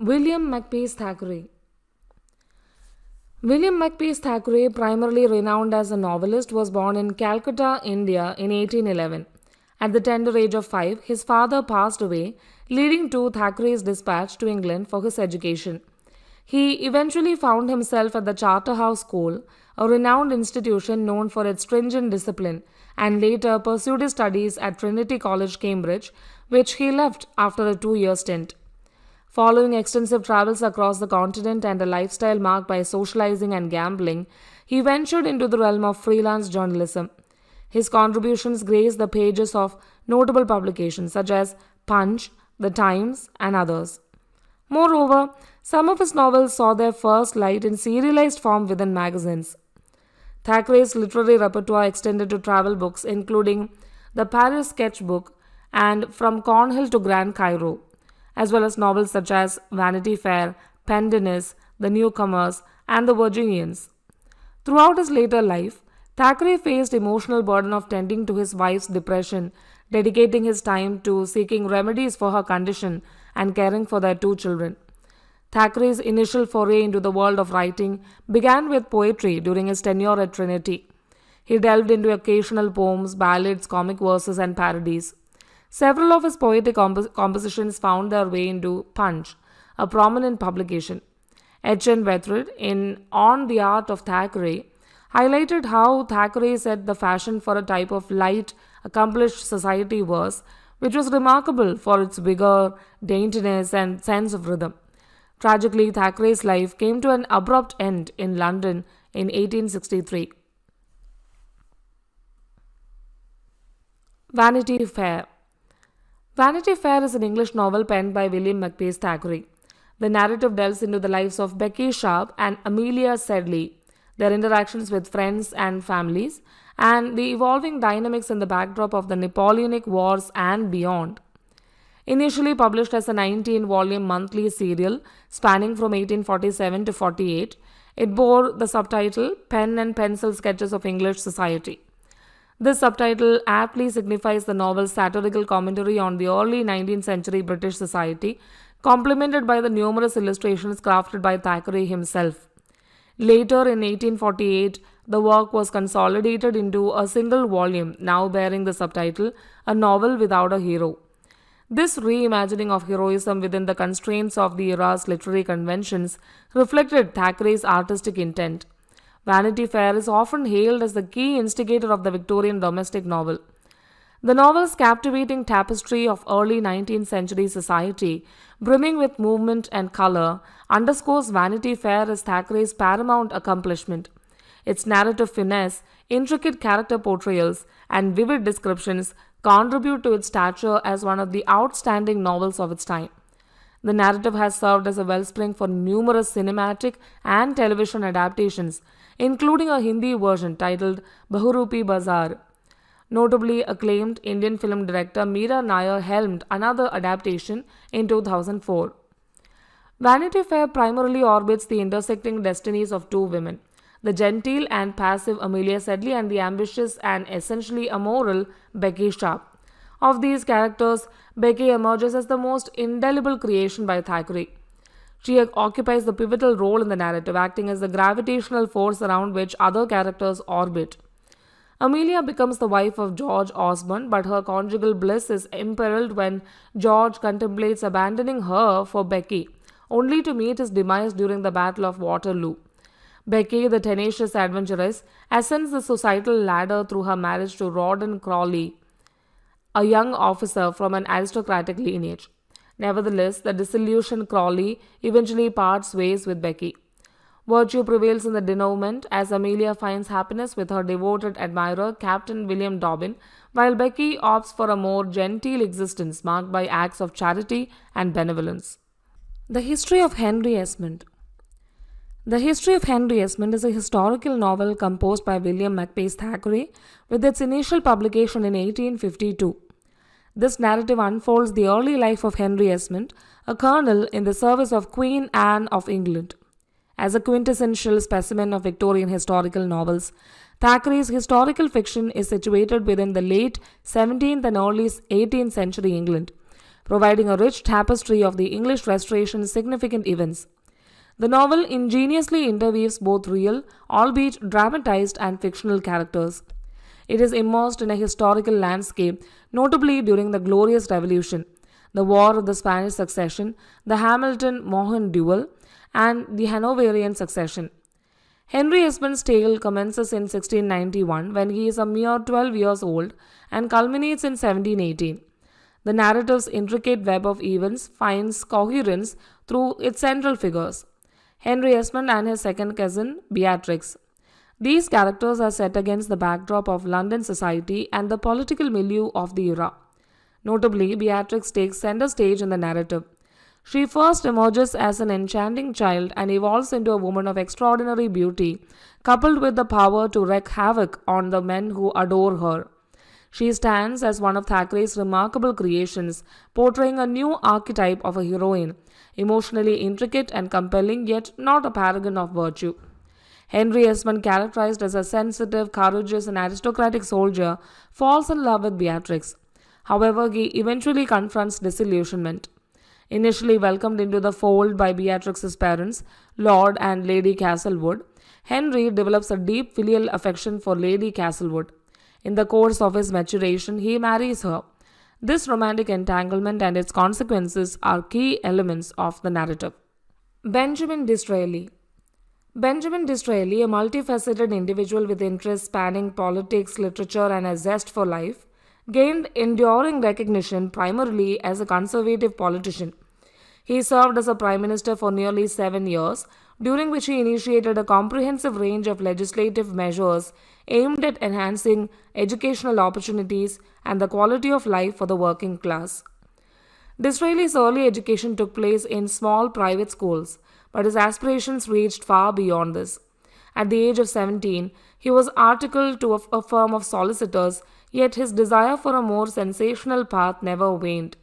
William Makepeace Thackeray. William Makepeace Thackeray, primarily renowned as a novelist, was born in Calcutta, India in 1811. At the tender age of 5, his father passed away, leading to Thackeray's dispatch to England for his education. He eventually found himself at the Charterhouse School, a renowned institution known for its stringent discipline, and later pursued his studies at Trinity College, Cambridge, which he left after a 2-year stint. Following extensive travels across the continent and a lifestyle marked by socializing and gambling, he ventured into the realm of freelance journalism. His contributions grace the pages of notable publications such as Punch, The Times, and others. Moreover, some of his novels saw their first light in serialized form within magazines. Thackeray's literary repertoire extended to travel books, including The Paris Sketchbook and From Cornhill to Grand Cairo, as well as novels such as Vanity Fair, Pendennis, The Newcomers, and The Virginians. Throughout his later life, Thackeray faced emotional burden of tending to his wife's depression, dedicating his time to seeking remedies for her condition and caring for their 2 children. Thackeray's initial foray into the world of writing began with poetry during his tenure at Trinity. He delved into occasional poems, ballads, comic verses, and parodies. Several of his poetic compositions found their way into Punch, a prominent publication. H.N. Wethred, in On the Art of Thackeray, highlighted how Thackeray set the fashion for a type of light, accomplished society verse, which was remarkable for its vigor, daintiness, and sense of rhythm. Tragically, Thackeray's life came to an abrupt end in London in 1863. Vanity Fair. Vanity Fair is an English novel penned by William Makepeace Thackeray. The narrative delves into the lives of Becky Sharp and Amelia Sedley, their interactions with friends and families, and the evolving dynamics in the backdrop of the Napoleonic Wars and beyond. Initially published as a 19-volume monthly serial spanning from 1847 to 48, it bore the subtitle Pen and Pencil Sketches of English Society. This subtitle aptly signifies the novel's satirical commentary on the early 19th century British society, complemented by the numerous illustrations crafted by Thackeray himself. Later in 1848, the work was consolidated into a single volume, now bearing the subtitle A Novel Without a Hero. This reimagining of heroism within the constraints of the era's literary conventions reflected Thackeray's artistic intent. Vanity Fair is often hailed as the key instigator of the Victorian domestic novel. The novel's captivating tapestry of early 19th century society, brimming with movement and color, underscores Vanity Fair as Thackeray's paramount accomplishment. Its narrative finesse, intricate character portrayals, and vivid descriptions contribute to its stature as one of the outstanding novels of its time. The narrative has served as a wellspring for numerous cinematic and television adaptations, including a Hindi version titled Bahurupi Bazaar. Notably acclaimed Indian film director Meera Nair helmed another adaptation in 2004. Vanity Fair primarily orbits the intersecting destinies of 2 women, the genteel and passive Amelia Sedley and the ambitious and essentially amoral Becky Sharp. Of these characters, Becky emerges as the most indelible creation by Thackeray. She occupies the pivotal role in the narrative, acting as the gravitational force around which other characters orbit. Amelia becomes the wife of George Osborne, but her conjugal bliss is imperiled when George contemplates abandoning her for Becky, only to meet his demise during the Battle of Waterloo. Becky, the tenacious adventuress, ascends the societal ladder through her marriage to Rawdon Crawley, a young officer from an aristocratic lineage. Nevertheless, the disillusioned Crawley eventually parts ways with Becky. Virtue prevails in the denouement as Amelia finds happiness with her devoted admirer, Captain William Dobbin, while Becky opts for a more genteel existence marked by acts of charity and benevolence. The History of Henry Esmond. The History of Henry Esmond is a historical novel composed by William Makepeace Thackeray with its initial publication in 1852. This narrative unfolds the early life of Henry Esmond, a colonel in the service of Queen Anne of England. As a quintessential specimen of Victorian historical novels, Thackeray's historical fiction is situated within the late 17th and early 18th century England, providing a rich tapestry of the English Restoration's significant events. The novel ingeniously interweaves both real, albeit dramatized, and fictional characters. It is immersed in a historical landscape, notably during the Glorious Revolution, the War of the Spanish Succession, the Hamilton-Mohun duel, and the Hanoverian Succession. Henry Esmond's tale commences in 1691 when he is a mere 12 years old and culminates in 1718. The narrative's intricate web of events finds coherence through its central figures, Henry Esmond and his second cousin, Beatrix. These characters are set against the backdrop of London society and the political milieu of the era. Notably, Beatrix takes center stage in the narrative. She first emerges as an enchanting child and evolves into a woman of extraordinary beauty, coupled with the power to wreak havoc on the men who adore her. She stands as one of Thackeray's remarkable creations, portraying a new archetype of a heroine, emotionally intricate and compelling, yet not a paragon of virtue. Henry Esmond, characterized as a sensitive, courageous, and aristocratic soldier, falls in love with Beatrix. However, he eventually confronts disillusionment. Initially welcomed into the fold by Beatrix's parents, Lord and Lady Castlewood, Henry develops a deep filial affection for Lady Castlewood. In the course of his maturation, he marries her. This romantic entanglement and its consequences are key elements of the narrative. Benjamin Disraeli. Benjamin Disraeli, a multifaceted individual with interests spanning politics, literature, and a zest for life, gained enduring recognition primarily as a conservative politician. He served as a prime minister for nearly 7 years, during which he initiated a comprehensive range of legislative measures aimed at enhancing educational opportunities and the quality of life for the working class. Disraeli's early education took place in small private schools, but his aspirations reached far beyond this. At the age of 17, he was articled to a firm of solicitors, yet his desire for a more sensational path never waned.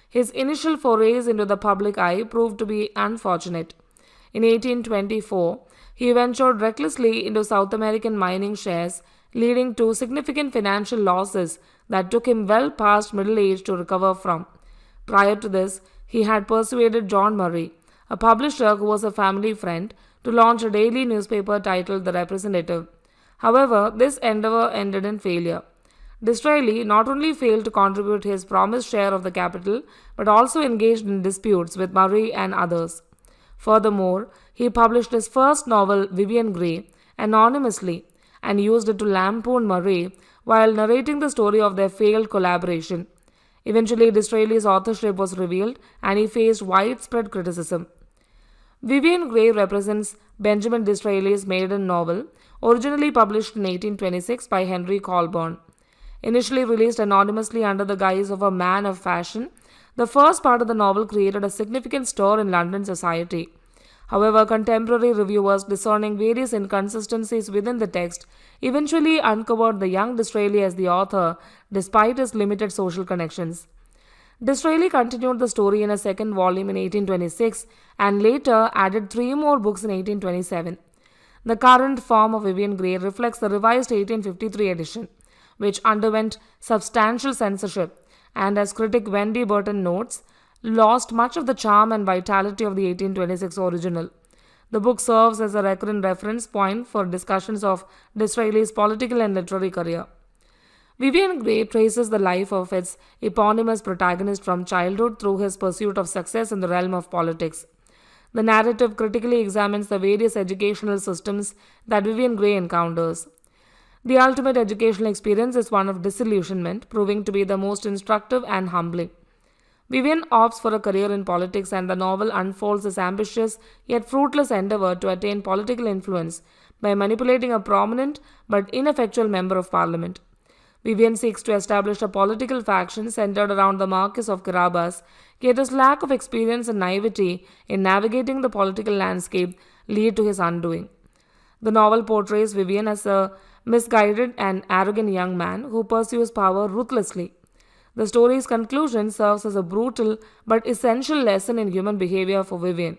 His initial forays into the public eye proved to be unfortunate. In 1824, he ventured recklessly into South American mining shares, leading to significant financial losses that took him well past middle age to recover from. Prior to this, he had persuaded John Murray, a publisher who was a family friend, to launch a daily newspaper titled The Representative. However, this endeavor ended in failure. Disraeli not only failed to contribute his promised share of the capital, but also engaged in disputes with Murray and others. Furthermore, he published his first novel, Vivian Grey, anonymously and used it to lampoon Murray while narrating the story of their failed collaboration. Eventually, Disraeli's authorship was revealed and he faced widespread criticism. Vivian Grey represents Benjamin Disraeli's maiden novel, originally published in 1826 by Henry Colburn. Initially released anonymously under the guise of a man of fashion, the first part of the novel created a significant stir in London society. However, contemporary reviewers discerning various inconsistencies within the text eventually uncovered the young Disraeli as the author despite his limited social connections. Disraeli continued the story in a second volume in 1826 and later added 3 more books in 1827. The current form of Vivian Grey reflects the revised 1853 edition, which underwent substantial censorship and, as critic Wendy Barton notes, lost much of the charm and vitality of the 1826 original. The book serves as a recurrent reference point for discussions of Disraeli's political and literary career. Vivian Grey traces the life of its eponymous protagonist from childhood through his pursuit of success in the realm of politics. The narrative critically examines the various educational systems that Vivian Grey encounters. The ultimate educational experience is one of disillusionment, proving to be the most instructive and humbling. Vivian opts for a career in politics, and the novel unfolds his ambitious yet fruitless endeavor to attain political influence by manipulating a prominent but ineffectual member of parliament. Vivian seeks to establish a political faction centered around the Marquis of Carabas, yet his lack of experience and naivety in navigating the political landscape lead to his undoing. The novel portrays Vivian as a misguided and arrogant young man who pursues power ruthlessly. The story's conclusion serves as a brutal but essential lesson in human behavior for Vivian.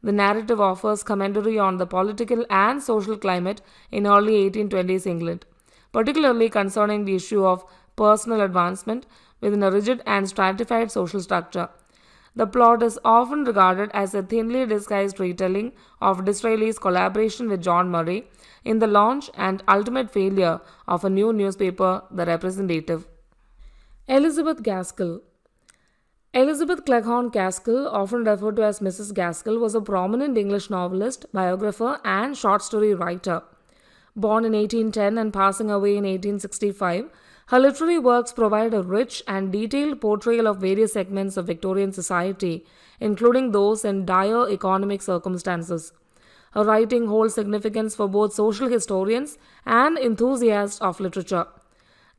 The narrative offers commentary on the political and social climate in early 1820s England, particularly concerning the issue of personal advancement, within a rigid and stratified social structure. The plot is often regarded as a thinly disguised retelling of Disraeli's collaboration with John Murray in the launch and ultimate failure of a new newspaper, The Representative. Elizabeth Gaskell. Elizabeth Cleghorn Gaskell, often referred to as Mrs. Gaskell, was a prominent English novelist, biographer, and short story writer. Born in 1810 and passing away in 1865, her literary works provide a rich and detailed portrayal of various segments of Victorian society, including those in dire economic circumstances. Her writing holds significance for both social historians and enthusiasts of literature.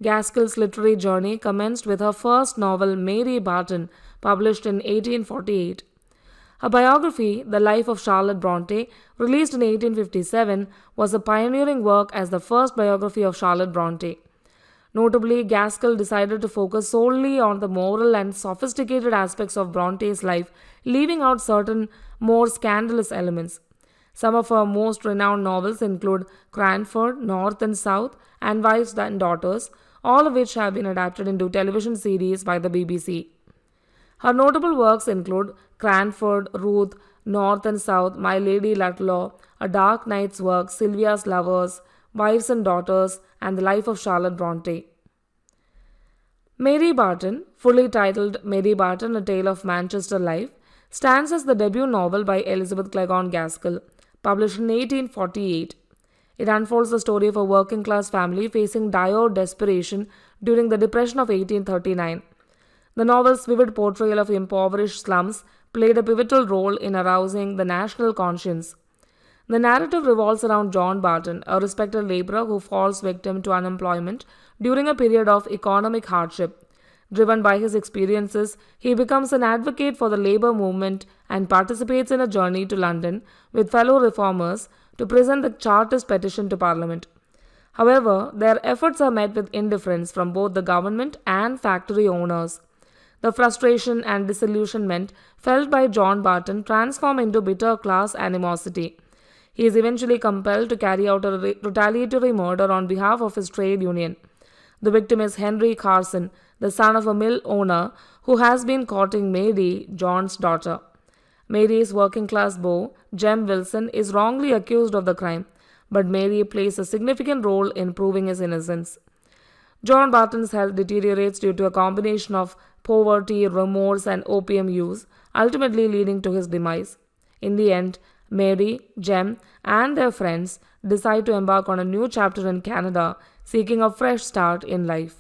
Gaskell's literary journey commenced with her first novel, Mary Barton, published in 1848. Her biography, The Life of Charlotte Bronte, released in 1857, was a pioneering work as the first biography of Charlotte Bronte. Notably, Gaskell decided to focus solely on the moral and sophisticated aspects of Bronte's life, leaving out certain more scandalous elements. Some of her most renowned novels include Cranford, North and South, and Wives and Daughters, all of which have been adapted into television series by the BBC. Her notable works include Cranford, Ruth, North and South, My Lady Ludlow, A Dark Night's Work, Sylvia's Lovers, Wives and Daughters, and The Life of Charlotte Bronte. Mary Barton, fully titled Mary Barton, A Tale of Manchester Life, stands as the debut novel by Elizabeth Cleghorn Gaskell, published in 1848. It unfolds the story of a working-class family facing dire desperation during the Depression of 1839. The novel's vivid portrayal of impoverished slums played a pivotal role in arousing the national conscience. The narrative revolves around John Barton, a respected laborer who falls victim to unemployment during a period of economic hardship. Driven by his experiences, he becomes an advocate for the labor movement and participates in a journey to London with fellow reformers to present the Chartist petition to Parliament. However, their efforts are met with indifference from both the government and factory owners. The frustration and disillusionment felt by John Barton transform into bitter class animosity. He is eventually compelled to carry out a retaliatory murder on behalf of his trade union. The victim is Henry Carson, the son of a mill owner who has been courting Mary, John's daughter. Mary's working-class beau, Jem Wilson, is wrongly accused of the crime, but Mary plays a significant role in proving his innocence. John Barton's health deteriorates due to a combination of poverty, remorse, and opium use, ultimately leading to his demise. In the end, Mary, Jem, and their friends decide to embark on a new chapter in Canada, seeking a fresh start in life.